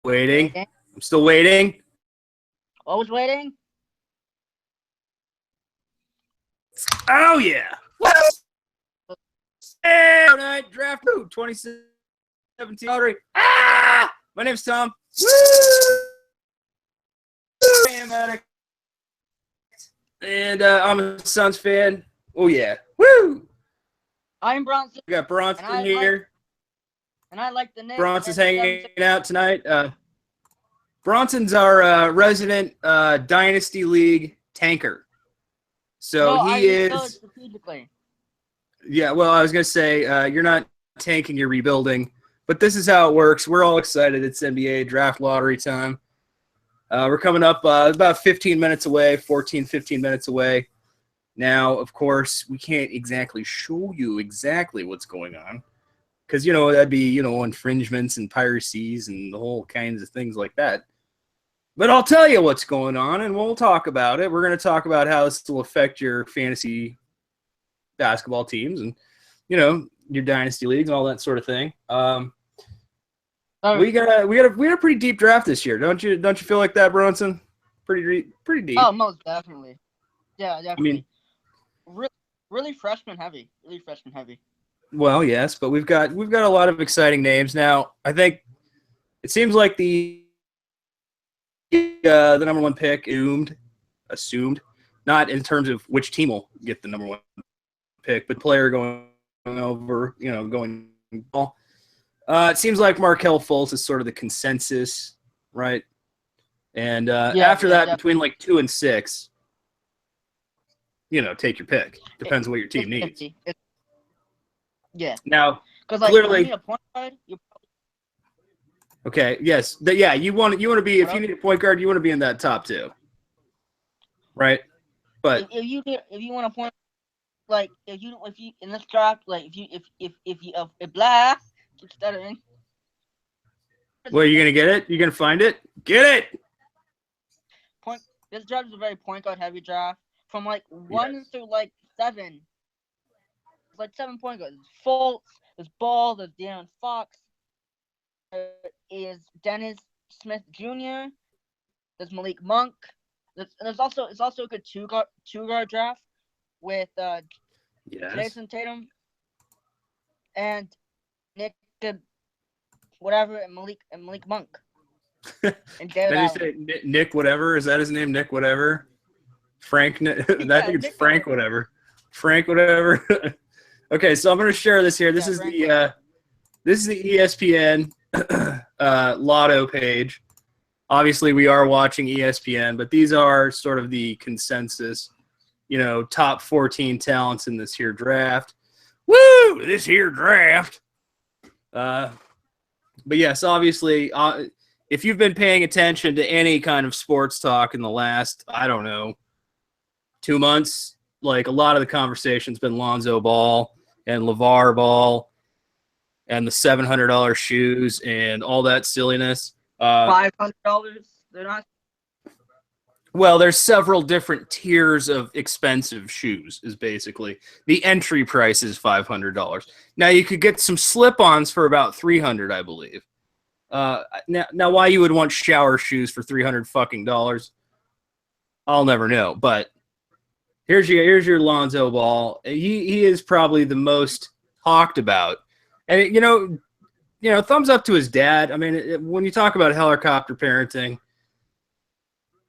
Waiting. I'm still waiting. Always waiting. Oh, yeah. Hey, night draft 2017 lottery. Ah! My name's Tom. Woo! And I'm a Suns fan. Oh, yeah. Woo! I'm Bronson. We got Bronson here. And I like the Knicks. Bronson's hanging out tonight. Bronson's our resident Dynasty League tanker. So no, he is. So strategically. Yeah, well, I was going to say, you're not tanking, you're rebuilding. But this is how it works. We're all excited. It's NBA draft lottery time. We're coming up about 15 minutes away, 15 minutes away. Now, of course, we can't exactly show you exactly what's going on. Because, that'd be, infringements and piracies and the whole kinds of things like that. But I'll tell you what's going on, and we'll talk about it. We're going to talk about how this will affect your fantasy basketball teams and, your dynasty leagues and all that sort of thing. We had a pretty deep draft this year, don't you feel like that, Bronson? Pretty deep. Oh, most definitely. Yeah, definitely. I mean, really freshman heavy. Well, yes, but we've got a lot of exciting names now. I think it seems like the number one pick assumed, not in terms of which team will get the number one pick, but player going over, going ball. It seems like Markelle Fultz is sort of the consensus, right? And after that, between like 2 and 6, take your pick. Depends on what your team needs. Yeah. Now, because clearly, you need a point guard, okay. Yes. You want to be, if you need a point guard, you want to be in that top 2, right? But if you want a point, like if you in this draft, like if blah, keep stuttering. Well, are you gonna get it? You gonna find it? Get it. This draft is a very point guard heavy draft. From like 1 through like 7. It's like 7 point guards. There's Fultz, there's Ball, there's De'Aaron Fox, there is Dennis Smith Jr., there's Malik Monk. It's also a good two guard draft with Jason Tatum and Nick whatever and Malik Monk. And David Did you say Nick whatever? Is that his name? Nick whatever? Frank? I think it's Nick Frank whatever. Frank whatever. Okay, so I'm going to share this here. This is the ESPN Lotto page. Obviously, we are watching ESPN, but these are sort of the consensus, top 14 talents in this here draft. Woo! This here draft. But yes, obviously, if you've been paying attention to any kind of sports talk in the last, 2 months, like a lot of the conversation's been Lonzo Ball and LeVar Ball and the $700 shoes and all that silliness. $500. They're not. Well, there's several different tiers of expensive shoes. Is basically the entry price is $500. Now you could get some slip-ons for about $300, I believe. Now why you would want shower shoes for $300 fucking dollars, I'll never know. But here's your Lonzo Ball. He is probably the most talked about, and thumbs up to his dad. I mean, when you talk about helicopter parenting,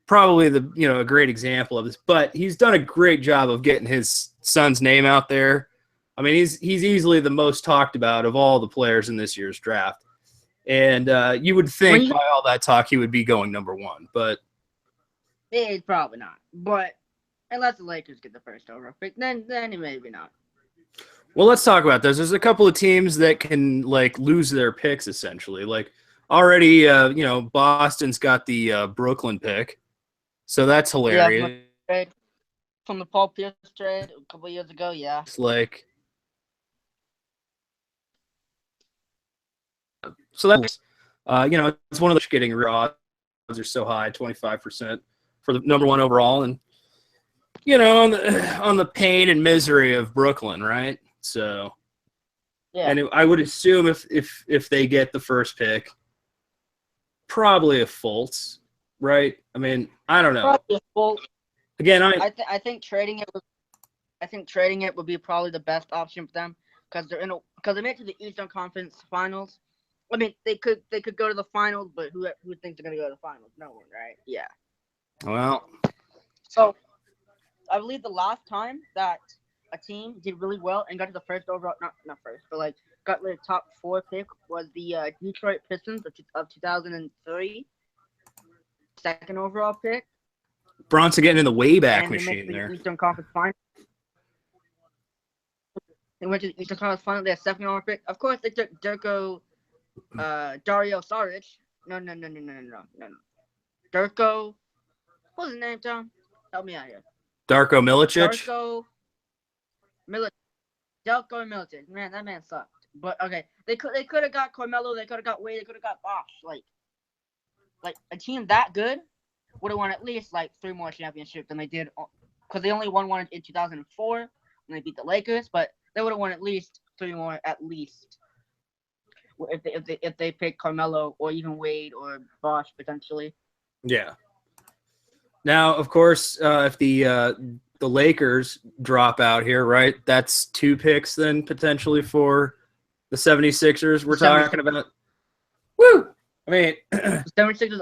probably a great example of this. But he's done a great job of getting his son's name out there. I mean, he's easily the most talked about of all the players in this year's draft. And you would think by all that talk he would be going number 1, but it's probably not. But unless the Lakers get the first overall pick, then maybe not. Well, let's talk about this. There's a couple of teams that can lose their picks essentially. Like already, Boston's got the Brooklyn pick, so that's hilarious. Yeah, from the Paul Pierce trade a couple years ago. Yeah, it's like. So that's, it's one of those getting odds are so high, 25% for the number 1 overall, and on the pain and misery of Brooklyn, right? So, yeah. And I would assume if they get the first pick, probably a Fultz, right? I mean, I don't know. Probably a full. Again, I think trading it would be probably the best option for them because they made it to the Eastern Conference Finals. I mean, they could go to the finals, but who thinks they're gonna go to the finals? No one, right? Yeah. well, So I believe the last time that a team did really well and got to the first overall, not first, but like got the top 4 pick was the Detroit Pistons of 2003, second overall pick. Bronson getting in the Wayback And Machine they there. went to the Eastern Conference Finals. They went to the Eastern Conference Finals. They had second overall pick. Of course, they took Dario Saric. No. Durko. What was his name, Tom? Help me out here. Darko Milicic. Delco Milicic. Man, that man sucked. But okay, they could have got Carmelo. They could have got Wade. They could have got Bosh. Like a team that good would have won at least like 3 more championships than they did, because they only won one in 2004 when they beat the Lakers. But they would have won at least 3 more at least if they picked Carmelo or even Wade or Bosh potentially. Yeah. Now, of course, if the Lakers drop out here, right, that's 2 picks then potentially for the 76ers we're talking about. Woo! I mean, the 76ers,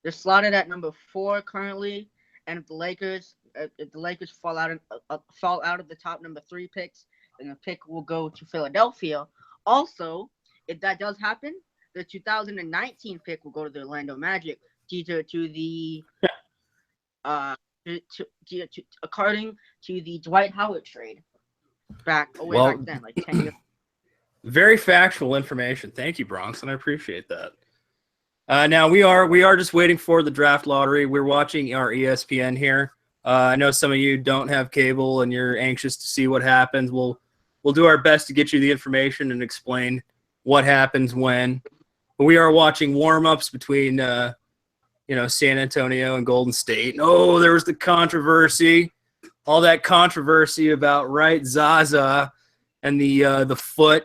they're slotted at number 4 currently, and if the Lakers fall out of the top number 3 picks, then the pick will go to Philadelphia. Also, if that does happen, the 2019 pick will go to the Orlando Magic due to the according to the Dwight Howard trade back then, like 10 years. Very factual information. Thank you, Bronson. I appreciate that. Now we are just waiting for the draft lottery. We're watching our ESPN here. I know some of you don't have cable and you're anxious to see what happens. We'll do our best to get you the information and explain what happens when. But we are watching warm-ups between San Antonio and Golden State. Oh, there was the controversy. All that controversy about Zaza and the foot.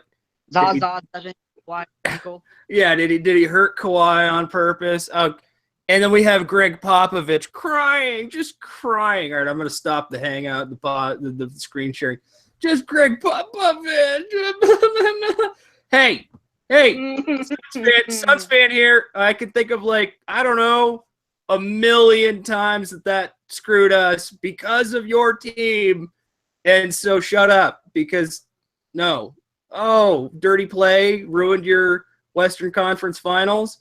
Zaza doesn't Kawhi ankle. Yeah, did he hurt Kawhi on purpose? And then we have Greg Popovich just crying. All right, I'm gonna stop the hangout, the screen sharing. Just Greg Popovich. Hey, Suns fan here. I can think of I don't know, 1,000,000 times that screwed us because of your team, and so shut up because no. Oh, dirty play ruined your Western Conference Finals.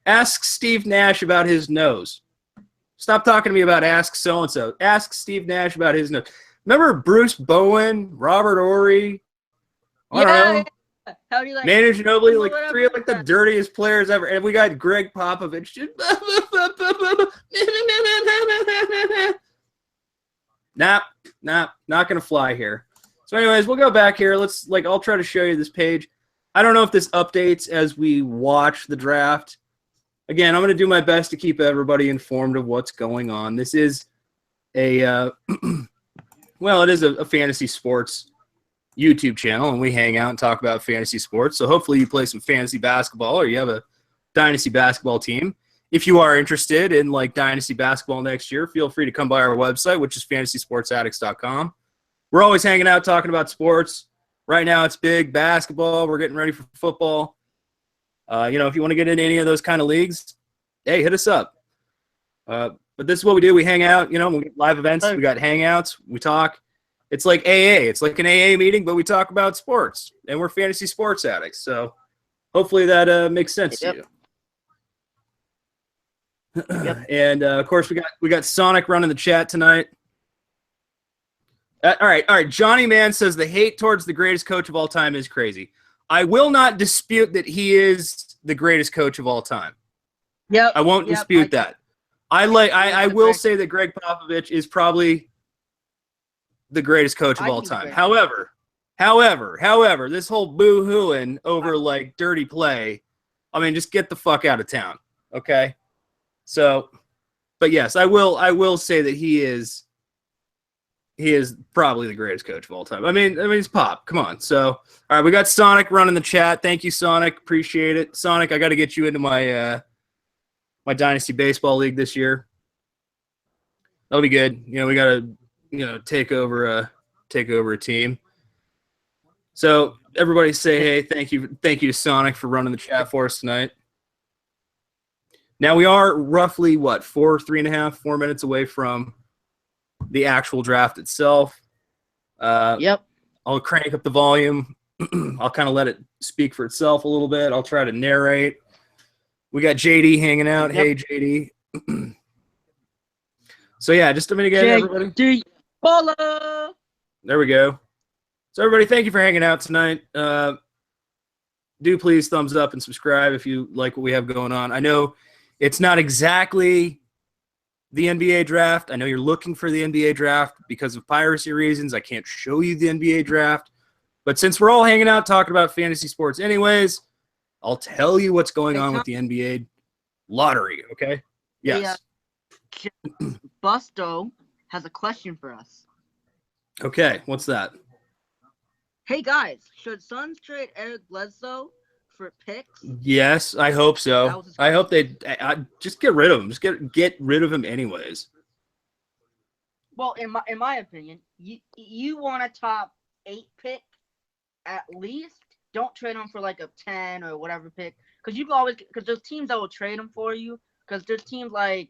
Ask Steve Nash about his nose. Stop talking to me about ask so-and-so. Ask Steve Nash about his nose. Remember Bruce Bowen, Robert Horry? I don't know. How do you Manu Ginobili, 3 of the dirtiest players ever. And we got Greg Popovich. Nah, not going to fly here. So anyways, we'll go back here. I'll try to show you this page. I don't know if this updates as we watch the draft. Again, I'm going to do my best to keep everybody informed of what's going on. This is it is a fantasy sports YouTube channel, and we hang out and talk about fantasy sports. So hopefully you play some fantasy basketball or you have a dynasty basketball team. If you are interested in dynasty basketball next year, feel free to come by our website, which is fantasysportsaddicts.com. We're always hanging out talking about sports. Right now it's big basketball. We're getting ready for football. If you want to get into any of those kind of leagues, hey, hit us up. But this is what we do. We hang out. We get live events. We got hangouts. We talk. It's like AA. It's like an AA meeting, but we talk about sports. And we're fantasy sports addicts. So hopefully that makes sense to you. Yep. And, of course, we got Sonic running the chat tonight. All right. Johnny Man says the hate towards the greatest coach of all time is crazy. I will not dispute that he is the greatest coach of all time. Yep. I won't dispute that. I will say that Greg Popovich is probably the greatest coach of all time. However, this whole boo-hooing over dirty play, I mean, just get the fuck out of town. Okay? So, but yes, I will say that he is he is probably the greatest coach of all time. I mean, it's Pop. Come on. So, all right, we got Sonic running the chat. Thank you, Sonic. Appreciate it. Sonic, I got to get you into my my Dynasty Baseball League this year. That'll be good. You know, we got to, you know, take over a team. So everybody say hey, thank you to Sonic for running the chat for us tonight. Now we are roughly what 4 minutes away from the actual draft itself. Yep. I'll crank up the volume. I'll kind of let it speak for itself a little bit. I'll try to narrate. We got JD hanging out. Yep. Hey, JD. So, yeah, just a minute again, everybody. JD Baller. There we go. So, everybody, thank you for hanging out tonight. Do please thumbs up and subscribe if you like what we have going on. I know it's not exactly the NBA draft. I know you're looking for the NBA draft because of piracy reasons. I can't show you the NBA draft. But since we're all hanging out talking about fantasy sports anyways, I'll tell you what's going on with the NBA lottery, okay? Yes. Busto has a question for us. Okay, what's that? Hey, guys, should Suns trade Eric Bledsoe for picks? Yes, I hope so. I hope they just get rid of him. Just get rid of him anyways. Well, in my opinion, you want a top 8 pick at least. Don't trade him for like a 10 or whatever pick, because there's teams that will trade him for you. Because there's teams like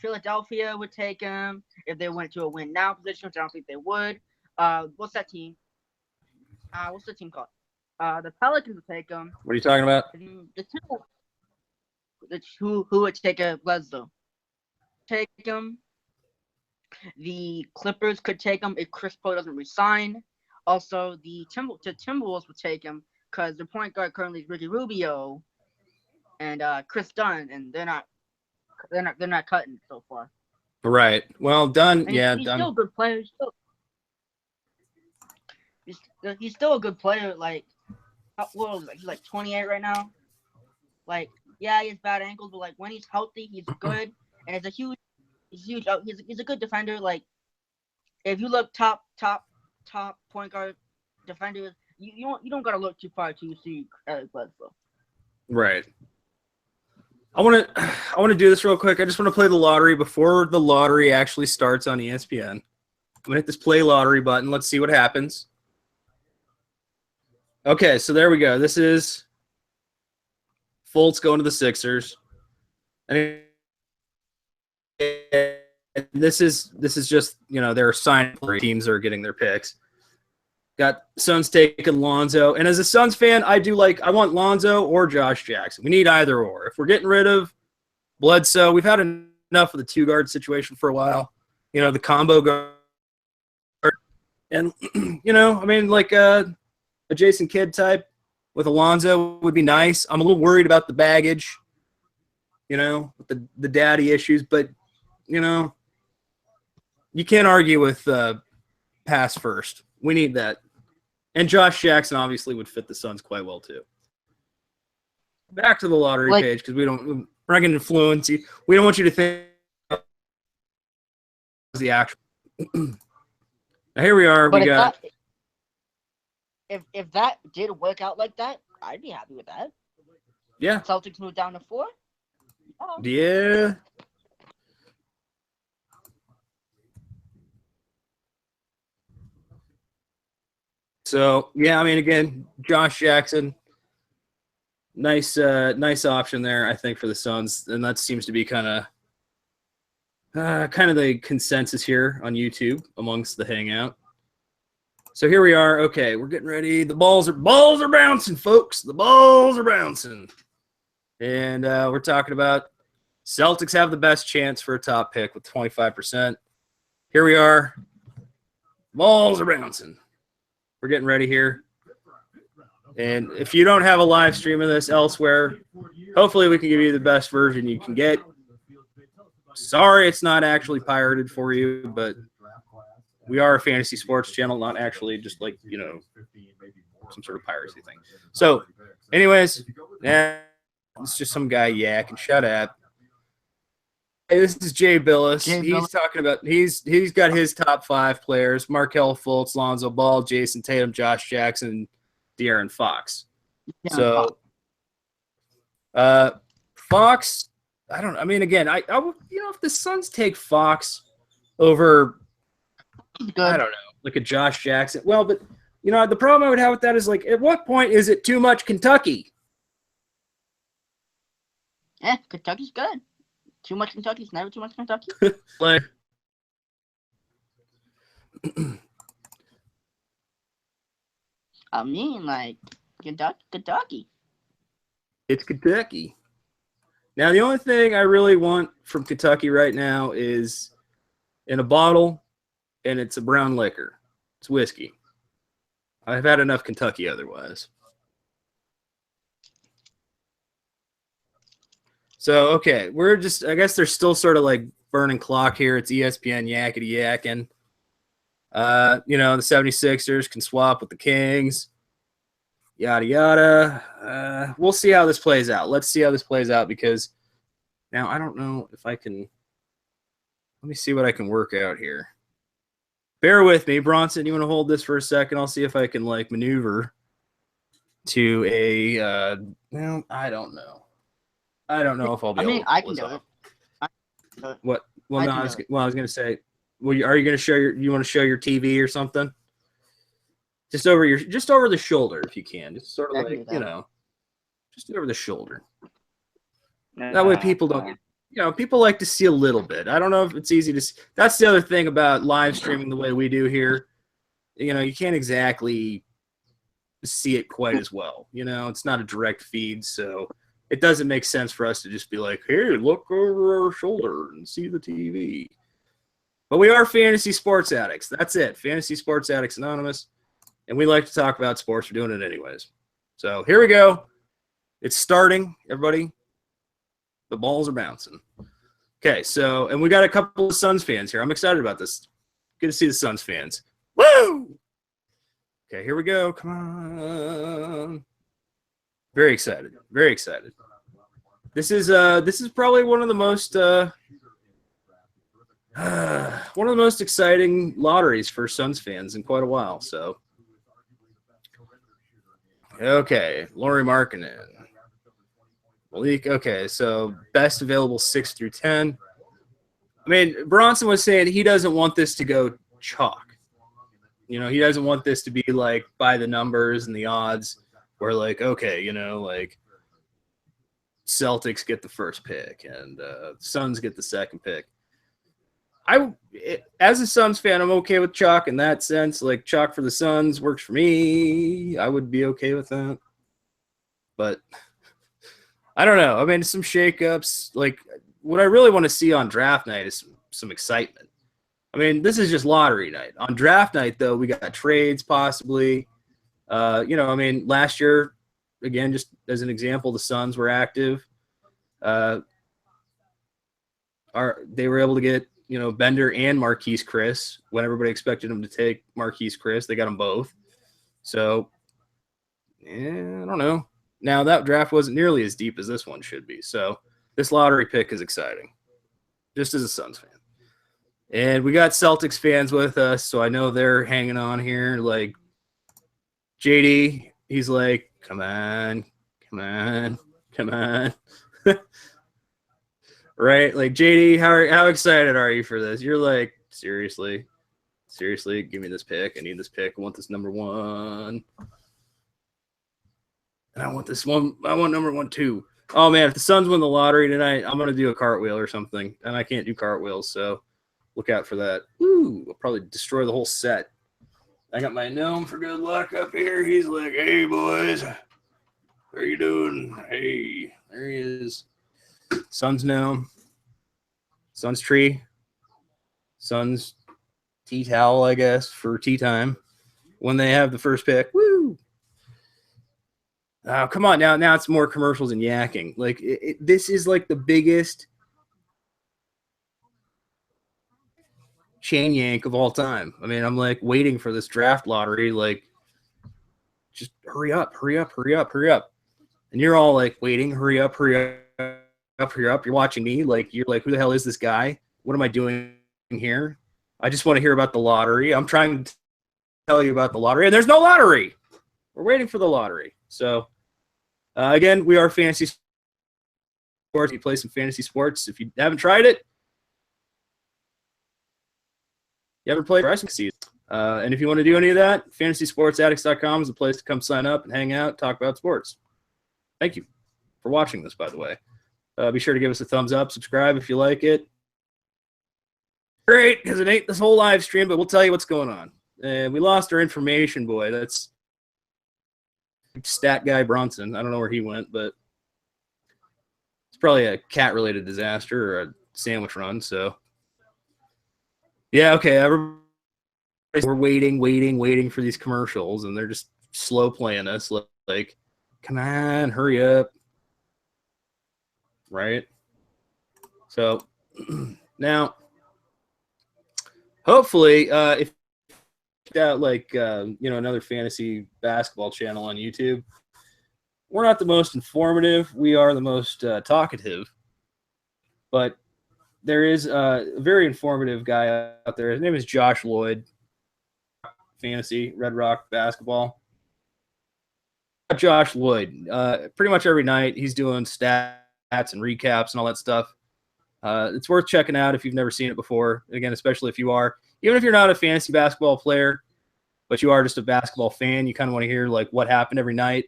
Philadelphia would take him if they went to a win now position, which I don't think they would. What's that team? What's the team called? The Pelicans would take him. What are you talking about? Who would take a Bledsoe? Take him. The Clippers could take him if Chris Paul doesn't resign. Also, the Timberwolves would take him because their point guard currently is Ricky Rubio and Chris Dunn, and they're not cutting so far. Right. Well, Dunn. And he's Dunn. Still a good player. He's still a good player. Like, he's like 28 right now. Like, yeah, he has bad ankles, but like when he's healthy, he's good, and he's a good defender. Like, if you look top point guard defenders, you don't gotta look too far to see Eric Bledsoe. Right. I want to do this real quick. I just want to play the lottery before the lottery actually starts on ESPN. I'm gonna hit this play lottery button. Let's see what happens. Okay, so there we go. This is Fultz going to the Sixers, and this is just, you know, their signing teams are getting their picks. Got Suns taking Lonzo, and as a Suns fan, I want Lonzo or Josh Jackson. We need either or. If we're getting rid of Bledsoe, we've had enough of the 2-guard situation for a while. You know, the combo guard, and you know, I mean, like a Jason Kidd type with Alonzo would be nice. I'm a little worried about the baggage, you know, with the daddy issues, but you know, you can't argue with pass first. We need that. And Josh Jackson obviously would fit the Suns quite well too. Back to the lottery page, because we're not going to influence you. We don't want you to think the actual. Now here we are. But if that did work out like that, I'd be happy with that. Yeah. Celtics moved down to 4. Yeah. So yeah, I mean, again, Josh Jackson, nice option there, I think, for the Suns, and that seems to be kind of the consensus here on YouTube amongst the Hangout. So here we are. Okay, we're getting ready. The balls are bouncing, folks. The balls are bouncing, and we're talking about Celtics have the best chance for a top pick with 25%. Here we are. Balls are bouncing. We're getting ready here. And if you don't have a live stream of this elsewhere, hopefully we can give you the best version you can get. Sorry it's not actually pirated for you, but we are a fantasy sports channel, not actually just like, you know, some sort of piracy thing. So, anyways, yeah, it's just some guy yakking. Shut up. Hey, this is Jay Billis. Jay He's Billis. talking about he's got his top 5 players: Markelle Fultz, Lonzo Ball, Jason Tatum, Josh Jackson, De'Aaron Fox. So, Fox, I don't. I mean, again, I would, if the Suns take Fox over, Good. I don't know, like a Josh Jackson. Well, but the problem I would have with that is, like, at what point is it too much Kentucky? Yeah, Kentucky's good. Too much Kentucky's never too much Kentucky. Like, I mean, like, Kentucky. It's Kentucky. Now, the only thing I really want from Kentucky right now is in a bottle, and it's a brown liquor. It's whiskey. I've had enough Kentucky otherwise. So, okay, I guess they're still sort of like burning clock here. It's ESPN yakety yakking. The 76ers can swap with the Kings. Yada, yada. We'll see how this plays out. Let's see how this plays out, because now I don't know if I can. Let me see what I can work out here. Bear with me. Bronson, you want to hold this for a second? I'll see if I can, like, maneuver to a well, I don't know. I don't know if I'll be able to I pull can this do off. it. What? Well, I no, can I do was it. going to say, are you going to show you want to show your TV or something? Just over the shoulder, if you can. Just sort of I can like, do that. just over the shoulder. That way people don't get, people like to see a little bit. I don't know if it's easy to see. That's the other thing about live streaming the way we do here. You can't exactly see it quite as well. It's not a direct feed, so it doesn't make sense for us to just be like, hey, look over our shoulder and see the TV. But we are Fantasy Sports Addicts. That's it. Fantasy Sports Addicts Anonymous. And we like to talk about sports. We're doing it anyways. So here we go. It's starting, everybody. The balls are bouncing. Okay, so, and we got a couple of Suns fans here. I'm excited about this. Good to see the Suns fans. Woo! Okay, here we go. Come on. Very excited. Very excited. This is probably one of the most exciting lotteries for Suns fans in quite a while. So, okay, Lauri Markkanen. Malik. Okay, so best available 6 through 10. I mean, Bronson was saying he doesn't want this to go chalk. He doesn't want this to be like by the numbers and the odds, where like, okay, like Celtics get the first pick and Suns get the second pick. As a Suns fan, I'm okay with chalk in that sense. Like, chalk for the Suns works for me. I would be okay with that. But I don't know. I mean, some shakeups. Like, what I really want to see on draft night is some excitement. I mean, this is just lottery night. On draft night, though, we got trades possibly. I mean, last year, again, just as an example, the Suns were active. They were able to get, Bender and Marquise Chris when everybody expected them to take Marquise Chris. They got them both. So, I don't know. Now, that draft wasn't nearly as deep as this one should be. So, this lottery pick is exciting, just as a Suns fan. And we got Celtics fans with us, so I know they're hanging on here. Like, JD, he's like, come on. Right? Like, JD, how excited are you for this? You're like, seriously, give me this pick. I need this pick. I want this number 1. And I want this one. I want number 1 too. Oh, man, if the Suns win the lottery tonight, I'm going to do a cartwheel or something. And I can't do cartwheels, so look out for that. Ooh, I'll probably destroy the whole set. I got my gnome for good luck up here. He's like, hey, boys. How are you doing? Hey, there he is. Suns gnome. Suns tree. Suns tea towel, I guess, for tea time when they have the first pick. Woo! Oh, come on. Now it's more commercials and yakking. Like, this is like the biggest chain yank of all time. I mean, I'm like waiting for this draft lottery. Like, just hurry up. And you're all like waiting, hurry up. you're watching me. Like, you're like, who the hell is this guy? What am I doing here? I just want to hear about the lottery. I'm trying to tell you about the lottery, and there's no lottery. We're waiting for the lottery. So, again, we are Fantasy Sports. We play some fantasy sports. If you haven't tried it, you haven't played wrestling season. And if you want to do any of that, FantasySportsAddicts.com is a place to come sign up and hang out, talk about sports. Thank you for watching this, by the way. Be sure to give us a thumbs up, subscribe if you like it. Great, because it ain't this whole live stream, but we'll tell you what's going on. We lost our information boy. That's stat guy Bronson. I don't know where he went, but it's probably a cat-related disaster or a sandwich run. So, yeah, okay. We're waiting for these commercials, and they're just slow playing us. Like, come on, hurry up. Right? So, now, hopefully, if you got like another fantasy basketball channel on YouTube, we're not the most informative. We are the most talkative. But there is a very informative guy out there. His name is Josh Lloyd. Fantasy Red Rock basketball. Josh Lloyd. Pretty much every night he's doing stats and recaps and all that stuff. It's worth checking out if you've never seen it before. Again, especially if you are, even if you're not a fantasy basketball player, but you are just a basketball fan, you kind of want to hear like what happened every night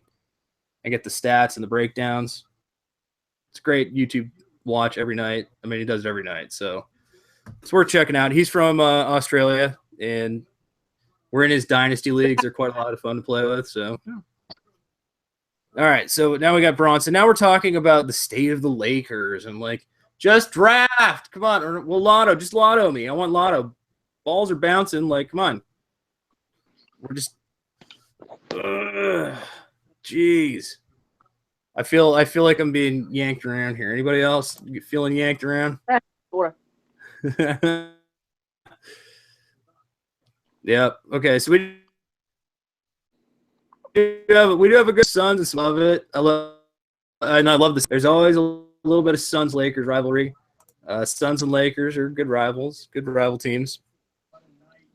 and get the stats and the breakdowns. It's a great YouTube watch every night. I mean, he does it every night, so it's worth checking out. He's from Australia, and we're in his dynasty leagues. They're quite a lot of fun to play with. So, all right. So now we got Bronson. Now we're talking about the state of the Lakers and like just draft. Come on, or well, lotto. Just lotto me. I want lotto. Balls are bouncing. Like, come on. We're just. Jeez. I feel like I'm being yanked around here. Anybody else feeling yanked around? Yep. Okay. So we do have a good Suns and some of it. I love this. There's always a little bit of Suns Lakers rivalry. Suns and Lakers are good rivals, good rival teams,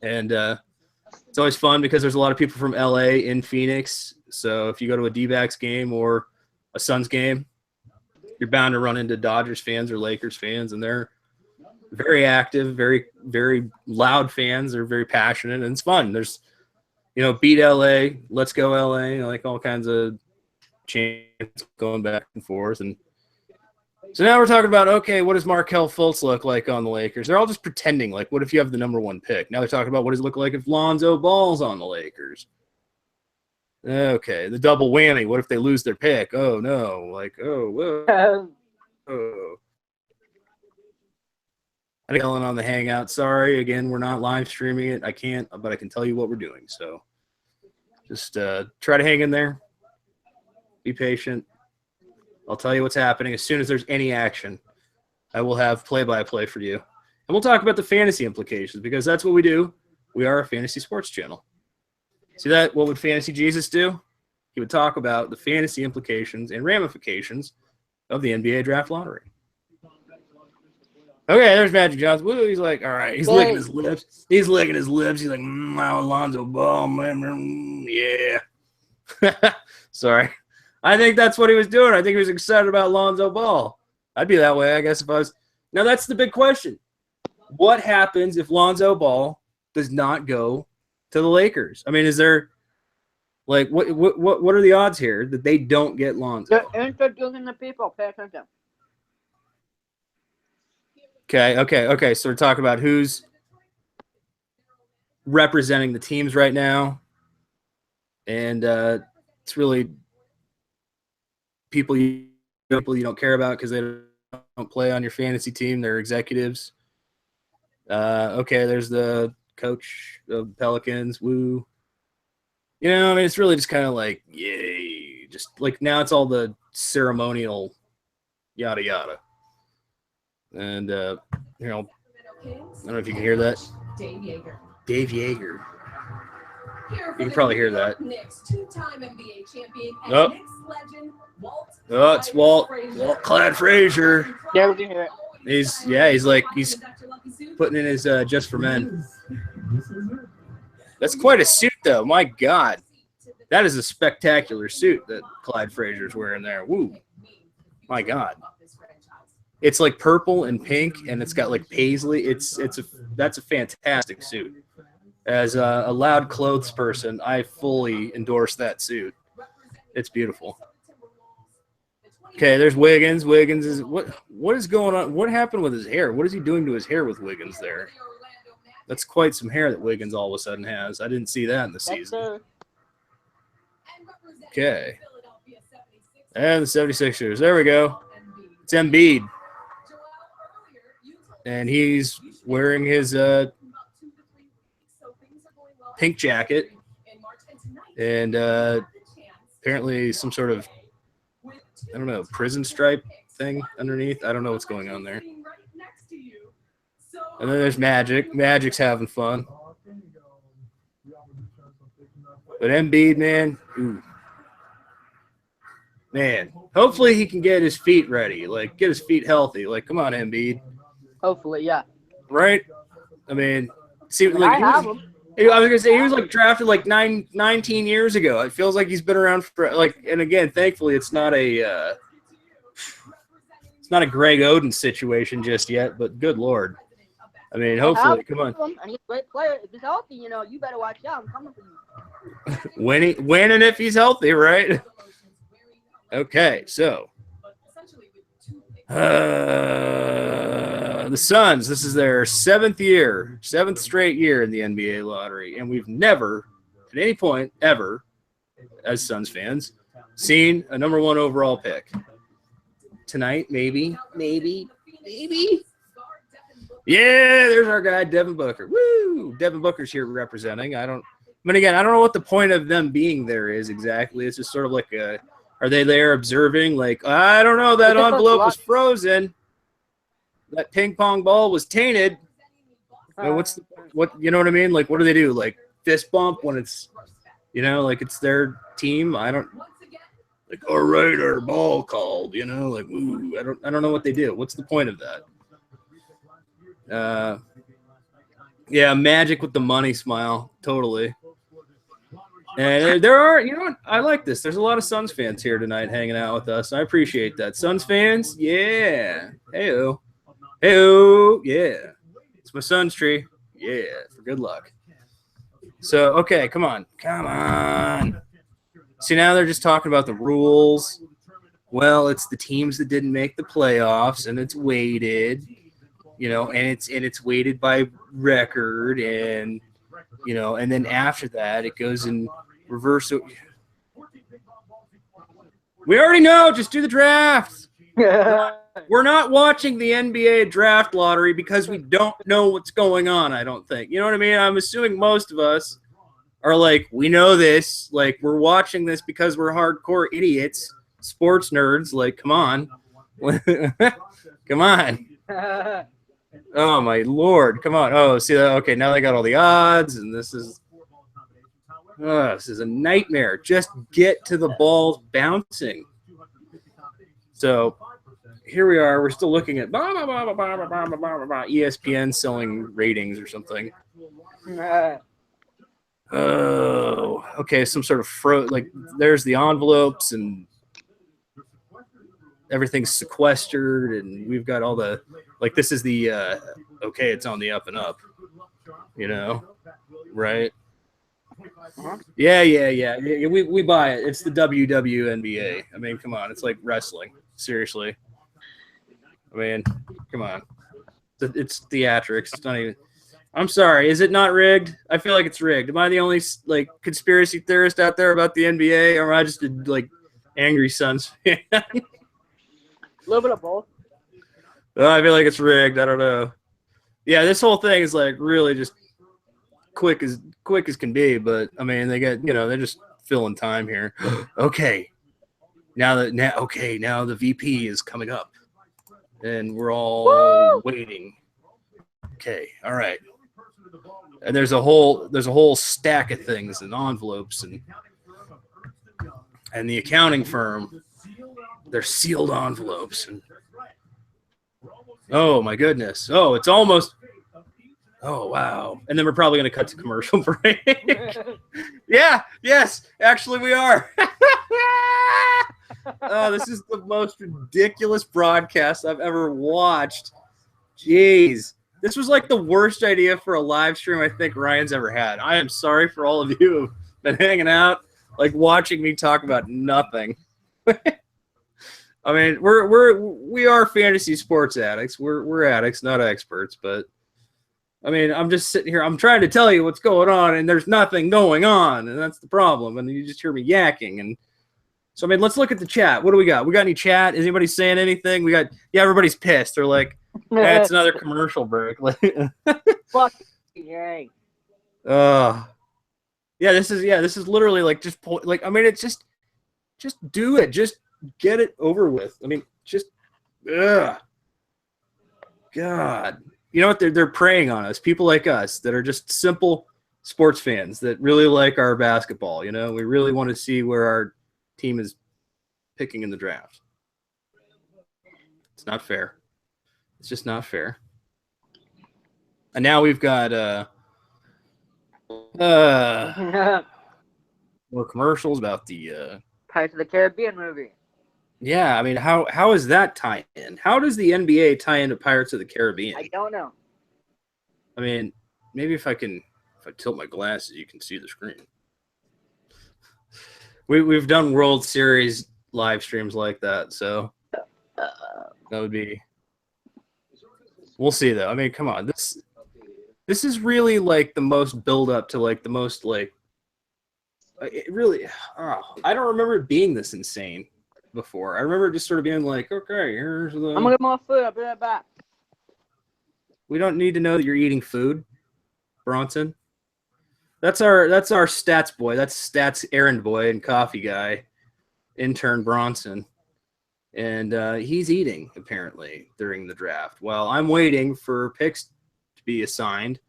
and it's always fun because there's a lot of people from LA in Phoenix. So if you go to a D-backs game or a Suns game, you're bound to run into Dodgers fans or Lakers fans, and they're very active, very, very loud fans. They're very passionate, and it's fun. There's, beat LA, let's go LA, like all kinds of chants going back and forth. And so now we're talking about, okay, what does Markelle Fultz look like on the Lakers? They're all just pretending, like, what if you have the number one pick? Now they're talking about what does it look like if Lonzo Ball's on the Lakers? Okay, the double whammy. What if they lose their pick? Oh, no. Like, oh, whoa. Oh. I'm yelling on the Hangout. Sorry, again, we're not live streaming it. I can't, but I can tell you what we're doing. So just try to hang in there. Be patient. I'll tell you what's happening. As soon as there's any action, I will have play-by-play for you. And we'll talk about the fantasy implications because that's what we do. We are a fantasy sports channel. See that? What would Fantasy Jesus do? He would talk about the fantasy implications and ramifications of the NBA draft lottery. Okay, there's Magic Johnson. Woo, he's like, all right. He's licking his lips. He's like, Alonzo Ball, man. Yeah. Sorry. I think that's what he was doing. I think he was excited about Lonzo Ball. I'd be that way, I guess, if I was. Now, that's the big question. What happens if Lonzo Ball does not go to the Lakers? I mean, is there, like, what are the odds here that they don't get Lonzo? They're introducing the people. Pay attention. Okay. So we're talking about who's representing the teams right now. And it's really people you don't care about because they don't play on your fantasy team. They're executives. Okay, there's the coach of Pelicans. Woo. I mean, it's really just kind of like, yay. Just like now it's all the ceremonial yada yada. And, I don't know if you can hear that. Dave Yeager. You can probably hear that. Oh, oh, it's Walt Clyde Frazier. Yeah, we can hear it. He's putting in his Just for Men. That's quite a suit, though. My God, that is a spectacular suit that Clyde Frazier's wearing there. Woo, my God. It's like purple and pink, and it's got like paisley. That's a fantastic suit. As a loud clothes person, I fully endorse that suit. It's beautiful. Okay, there's Wiggins. Wiggins is what is going on? What happened with his hair? What is he doing to his hair with Wiggins there? That's quite some hair that Wiggins all of a sudden has. I didn't see that in the season. Okay. And the 76ers. There we go. It's Embiid. And he's wearing his pink jacket and apparently some sort of, I don't know, prison stripe thing underneath. I don't know what's going on there. And then there's Magic. Magic's having fun. But Embiid, man, ooh. Man, hopefully he can get his feet ready, like get his feet healthy. Like, come on, Embiid. Hopefully, yeah. Right? I mean, see, like I have him. I was gonna say he was like drafted like 19 years ago. It feels like he's been around for like, and again, thankfully, it's not a Greg Oden situation just yet. But good Lord, I mean, hopefully, come on. And he's a great player. If he's healthy, you better watch out. I'm coming for you. Winning if he's healthy, right? Okay, so the Suns. This is their seventh straight year in the NBA lottery, and we've never, at any point ever, as Suns fans, seen a number 1 overall pick. Tonight, maybe. Yeah, there's our guy, Devin Booker. Woo! Devin Booker's here representing. I don't know what the point of them being there is exactly. It's just sort of like are they there observing? Like, I don't know, that envelope was frozen. That ping pong ball was tainted. I mean, what you know what I mean? Like, what do they do? Like fist bump when it's, like it's their team. I don't like, all right, our ball called, like, ooh, I don't know what they do. What's the point of that? Yeah, Magic with the money smile, totally. And there are, what? I like this. There's a lot of Suns fans here tonight hanging out with us. I appreciate that. Suns fans, yeah. Hey-o. Hey-o. Yeah. It's my Suns tree. Yeah, for good luck. So, okay, come on. See, now they're just talking about the rules. Well, it's the teams that didn't make the playoffs, and it's weighted, and it's weighted by record, and and then after that, it goes in reverse. We already know. Just do the draft. We're not watching the NBA draft lottery because we don't know what's going on, I don't think. You know what I mean? I'm assuming most of us are like, we know this. Like, we're watching this because we're hardcore idiots, sports nerds. Like, come on. Come on. Oh, my Lord. Come on. Oh, see that? Okay, now they got all the odds, and this is a nightmare. Just get to the balls bouncing. So here we are. We're still looking at ESPN selling ratings or something. Oh, okay. Some sort of there's the envelopes and everything's sequestered, and we've got all the this is the okay, it's on the up and up, right? Yeah. We buy it. It's the WWNBA. I mean, come on, it's like wrestling. Seriously. I mean, come on. It's theatrics. It's not even. I'm sorry. Is it not rigged? I feel like it's rigged. Am I the only conspiracy theorist out there about the NBA, or am I just a angry Suns fan? A little bit of both. I feel like it's rigged. I don't know. Yeah, this whole thing is really just quick as can be. But I mean, they get they're just filling time here. Okay, now the VP is coming up, and we're all waiting. Okay, all right. And there's a whole stack of things and envelopes and the accounting firm, they're sealed envelopes. And oh my goodness. Oh, it's almost. Oh wow. And then we're probably going to cut to commercial break. Yeah, yes, actually we are. Oh, this is the most ridiculous broadcast I've ever watched. Jeez. This was like the worst idea for a live stream I think Ryan's ever had. I am sorry for all of you who've been hanging out, like watching me talk about nothing. I mean, we are fantasy sports addicts. We're addicts, not experts, but I mean, I'm just sitting here. I'm trying to tell you what's going on, and there's nothing going on, and that's the problem. And you just hear me yakking. And so, I mean, let's look at the chat. What do we got? We got any chat? Is anybody saying anything? Everybody's pissed. They're like, it's another commercial break. Fuck. Yay. Yeah, this is literally like just like, I mean, it's just do it. Just get it over with. I mean, just God. You know what? They're preying on us. People like us that are just simple sports fans that really like our basketball. You know, we really want to see where our team is picking in the draft. It's not fair. It's just not fair. And now we've got more commercials about the Pirates of the Caribbean movie. Yeah, I mean, how is that tie in? How does the NBA tie into Pirates of the Caribbean? I don't know. I mean, maybe if I tilt my glasses, you can see the screen. We've done World Series live streams like that, so that would be. We'll see though. I mean, come on, this is really like the most build up to like the most like. It really, I don't remember it being this insane before. I remember just sort of being like, okay, here's the. I'm gonna get more food. I'll be right back. We don't need to know that you're eating food, Bronson. That's our stats boy. That's stats errand boy and coffee guy, intern Bronson, and he's eating apparently during the draft. While I'm waiting for picks to be assigned,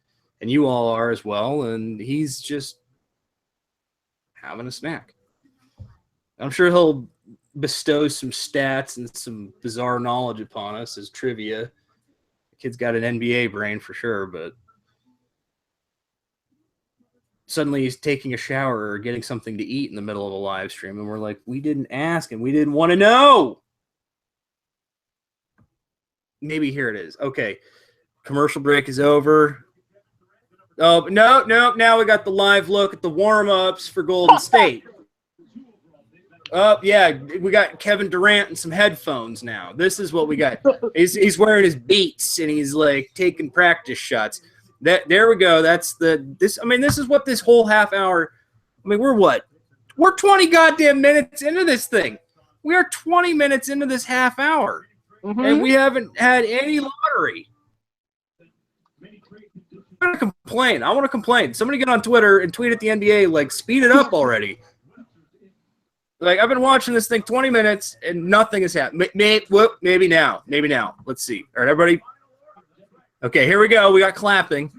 and you all are as well, and he's just having a snack. I'm sure he'll bestow some stats and some bizarre knowledge upon us as trivia. The kid's got an NBA brain for sure, but suddenly he's taking a shower or getting something to eat in the middle of a live stream, and we're like, we didn't ask and we didn't want to know. Maybe here it is. Okay, commercial break is over. Oh, no. Now we got the live look at the warm-ups for Golden State. Oh, yeah, we got Kevin Durant and some headphones now. This is what we got. He's wearing his Beats, and he's, like, taking practice shots. There we go. This is what this whole half hour – I mean, we're what? We're 20 goddamn minutes into this thing. We are 20 minutes into this half hour, and we haven't had any lottery. I want to complain. Somebody get on Twitter and tweet at the NBA, like, speed it up already. Like, I've been watching this thing 20 minutes and nothing has happened. Maybe now. Let's see. All right, everybody. Okay, here we go. We got clapping.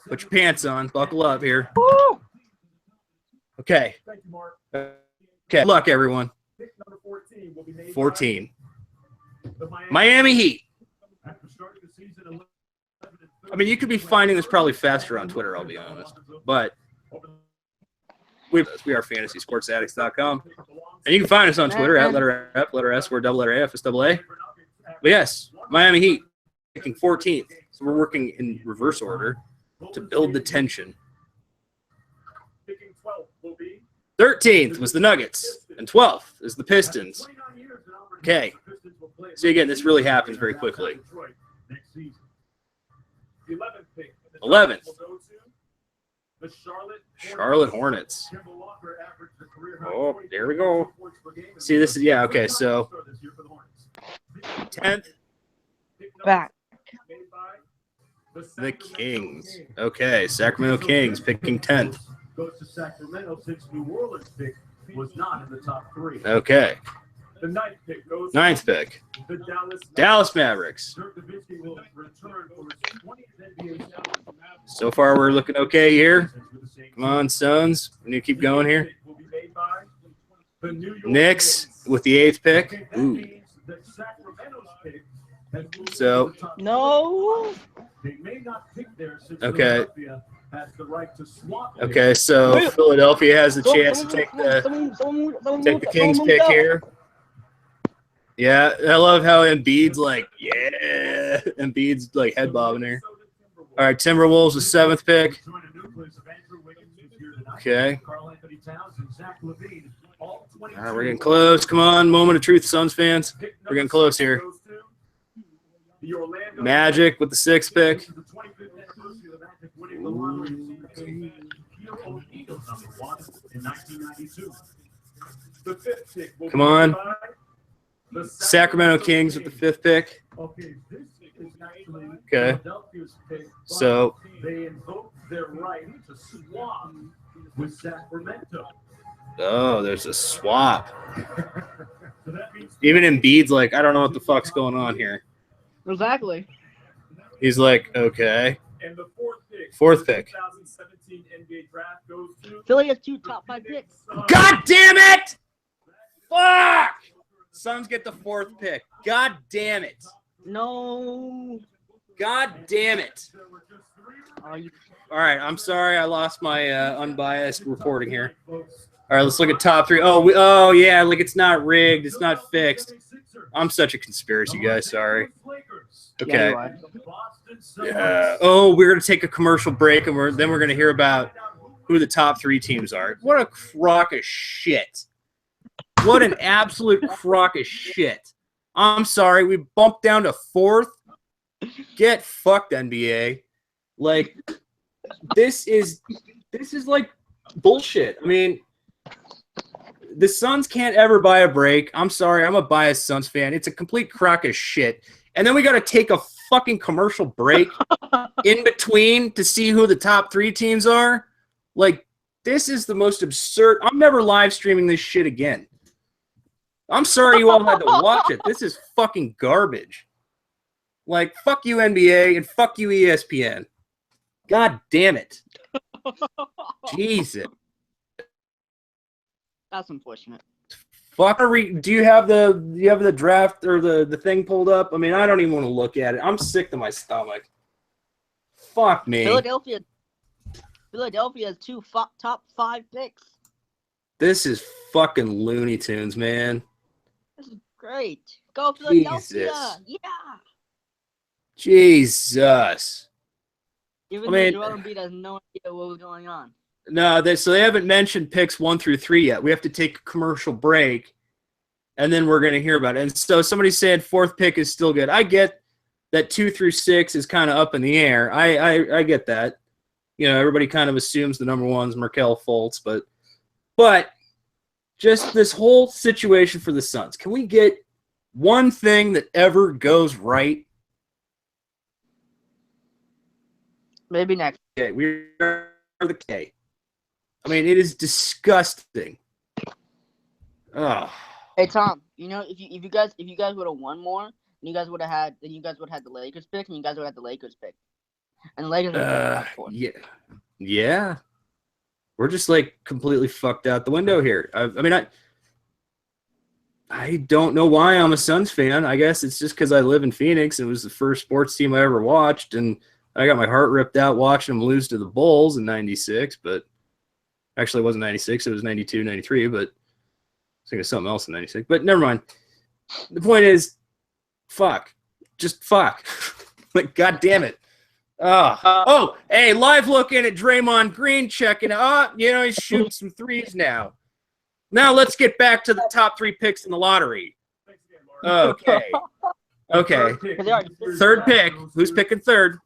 Put your pants on. Buckle up here. Okay. Okay. Good luck, everyone. 14. Miami Heat. I mean, you could be finding this probably faster on Twitter, I'll be honest. But we are fantasysportsaddicts.com. And you can find us on Twitter at letter F, letter S, where double letter A, F is double A. But yes, Miami Heat picking 14th. So we're working in reverse order to build the tension. 13th was the Nuggets, and 12th is the Pistons. Okay. So again, this really happens very quickly. 11th. Charlotte Hornets. Oh, there we go. See, this is, yeah, okay, so 10th. Back. The Kings. Okay, Sacramento Kings picking 10th. Goes to Sacramento since New Orleans pick was not in the top three. Okay. Ninth pick. Dallas Mavericks. So far, we're looking okay here. Come on, Suns. We need to keep going here. Knicks with the 8th pick. Ooh. So. No. Okay. Okay, so Philadelphia has the chance to take the Kings pick here. Yeah, I love how Embiid's like, yeah. Embiid's like head bobbing here. All right, Timberwolves the 7th pick. Okay. All right, we're getting close. Come on, moment of truth, Suns fans. We're getting close here. Magic with the 6th pick. Come on. Sacramento Kings with the 5th pick. Okay. So oh, there's a swap. Even Embiid's like, I don't know what the fuck's going on here. Exactly. He's like, okay. 4th pick. Philly has 2 top 5 picks. God damn it! Fuck! Suns get the 4th pick. God damn it. No. God damn it. All right, I'm sorry. I lost my unbiased reporting here. All right, let's look at top 3. Oh, yeah, like it's not rigged. It's not fixed. I'm such a conspiracy guy. Sorry. Okay. Oh, we're going to take a commercial break, and then we're going to hear about who the top 3 teams are. What a crock of shit. What an absolute crock of shit. I'm sorry. We bumped down to 4th. Get fucked, NBA. Like, this is like bullshit. I mean, the Suns can't ever buy a break. I'm sorry. I'm a biased Suns fan. It's a complete crock of shit. And then we got to take a fucking commercial break in between to see who the top 3 teams are. Like, this is the most absurd. I'm never live streaming this shit again. I'm sorry you all had to watch it. This is fucking garbage. Like, fuck you, NBA, and fuck you, ESPN. God damn it. Jesus. That's unfortunate. Fuckery. Do you have the draft or the thing pulled up? I mean, I don't even want to look at it. I'm sick to my stomach. Fuck me. Philadelphia has 2 top 5 picks. This is fucking Looney Tunes, man. This is great. Go Philadelphia. Jesus. Yeah. Jesus. Even though Joel Embiid has no idea what was going on. No, so they haven't mentioned picks 1 through 3 yet. We have to take a commercial break, and then we're going to hear about it. And so somebody's saying 4th pick is still good. I get that 2 through 6 is kind of up in the air. I get that. You know, everybody kind of assumes the number 1's Markelle Fultz, but just this whole situation for the Suns. Can we get one thing that ever goes right? Maybe next. Okay, we are the K. I mean, it is disgusting. Oh. Hey Tom, you know if you guys would have won more, you guys would have had the Lakers pick, and you guys would have had the Lakers pick, and the Lakers would have yeah. We're just like completely fucked out the window here. I mean, I don't know why I'm a Suns fan. I guess it's just because I live in Phoenix. It was the first sports team I ever watched, and I got my heart ripped out watching them lose to the Bulls in '96. But actually, it wasn't '96. It was '92, '93. But I was thinking of something else in '96. But never mind. The point is, fuck. Just fuck. Like, God damn it. Hey, live looking at Draymond Green checking out. You know, he's shooting some threes now. Now let's get back to the top 3 picks in the lottery. Okay. 3rd pick. Who's picking 3rd?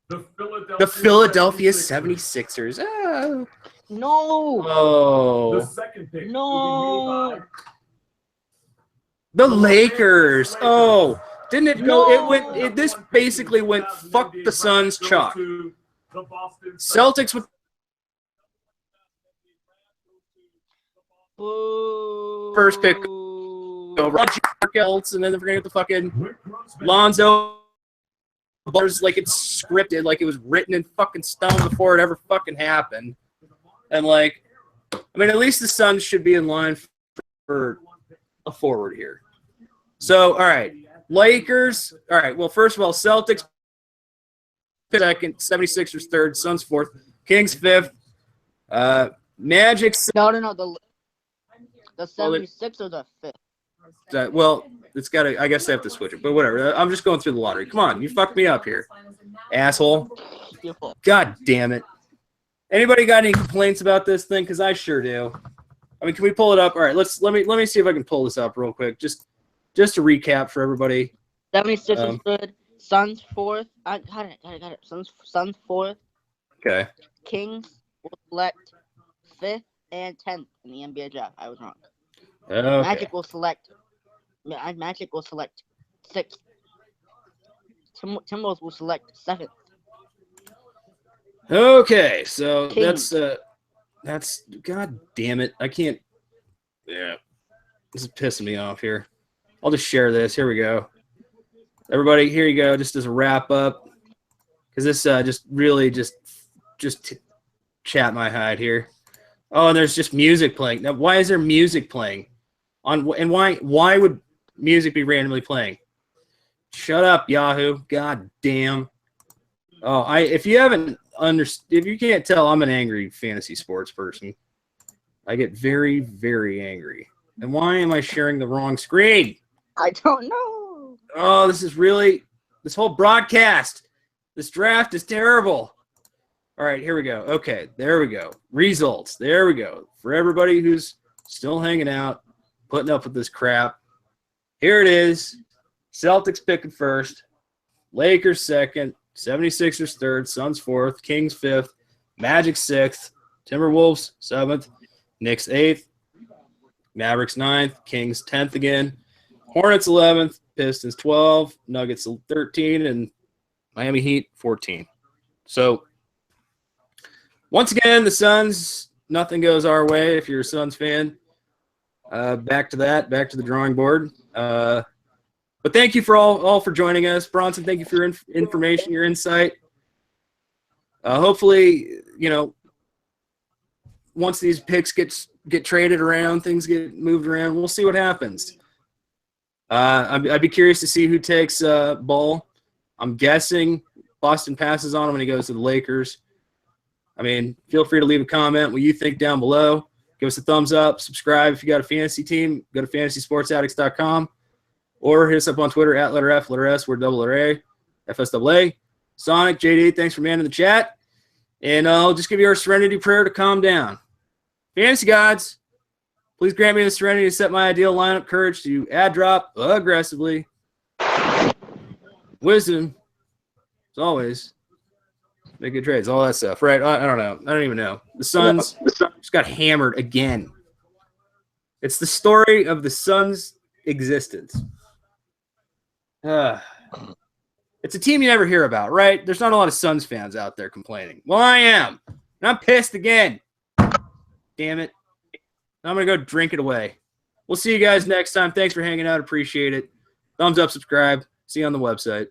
The Philadelphia 76ers. Oh. No. Oh. The 2nd pick. No. The Lakers. Oh. Didn't it go? This basically went fuck the Suns chalk. Celtics with Boo. first pick else, and then they're gonna get the fucking Lonzo bars like it's scripted, like it was written in fucking stone before it ever fucking happened. And like, I mean, at least the Suns should be in line for a forward here. So, all right, Lakers. All right, well, first of all, Celtics second, 76ers third, Suns fourth, Kings fifth, Magic. No. The 76ers are fifth. Well, it's got to. I guess they have to switch it, but whatever. I'm just going through the lottery. Come on, you fucked me up here, asshole. God damn it. Anybody got any complaints about this thing? Because I sure do. I mean, can we pull it up? All right, let me see if I can pull this up real quick. Just to recap for everybody. 76ers third, Suns fourth. I got it. Suns fourth. Okay. Kings will select fifth and 10th in the NBA draft. I was wrong. Okay. Magic will select sixth. Timberwolves will select seventh. Okay, so Kings. that's God damn it. I can't. Yeah, this is pissing me off here. I'll just share this. Here we go. Everybody, here you go. Just as a wrap up, because this just really just chat my hide here. Oh, and there's just music playing. Now, why is there music playing? And why would music be randomly playing? Shut up, Yahoo. God damn. Oh, if you can't tell, I'm an angry fantasy sports person. I get very, very angry. And why am I sharing the wrong screen? I don't know. Oh, this whole broadcast. This draft is terrible. All right, here we go. Okay, there we go. Results. There we go. For everybody who's still hanging out, putting up with this crap, here it is. Celtics picking first. Lakers second. 76ers third. Suns fourth. Kings fifth. Magic sixth. Timberwolves seventh. Knicks eighth. Mavericks ninth. Kings 10th again. Hornets 11th. Pistons 12. Nuggets 13. And Miami Heat 14. So, once again, the Suns, nothing goes our way if you're a Suns fan. Back to the drawing board. But thank you for all for joining us. Bronson, thank you for your information, your insight. Hopefully, once these picks get traded around, things get moved around, we'll see what happens. I'd be curious to see who takes Ball. I'm guessing Boston passes on him when he goes to the Lakers. I mean, feel free to leave a comment what you think down below. Give us a thumbs up. Subscribe if you got a fantasy team. Go to fantasysportsaddicts.com or hit us up on Twitter at letter F, letter S, word double letter A, FSAA. Sonic, JD, thanks for manning the chat. And I'll just give you our serenity prayer to calm down. Fantasy gods, please grant me the serenity to set my ideal lineup courage to add drop aggressively. Wisdom, as always. Make good trades, all that stuff. Right, I don't know. I don't even know. The Suns just got hammered again. It's the story of the Suns' existence. It's a team you never hear about, right? There's not a lot of Suns fans out there complaining. Well, I am. And I'm pissed again. Damn it. I'm going to go drink it away. We'll see you guys next time. Thanks for hanging out. Appreciate it. Thumbs up, subscribe. See you on the website.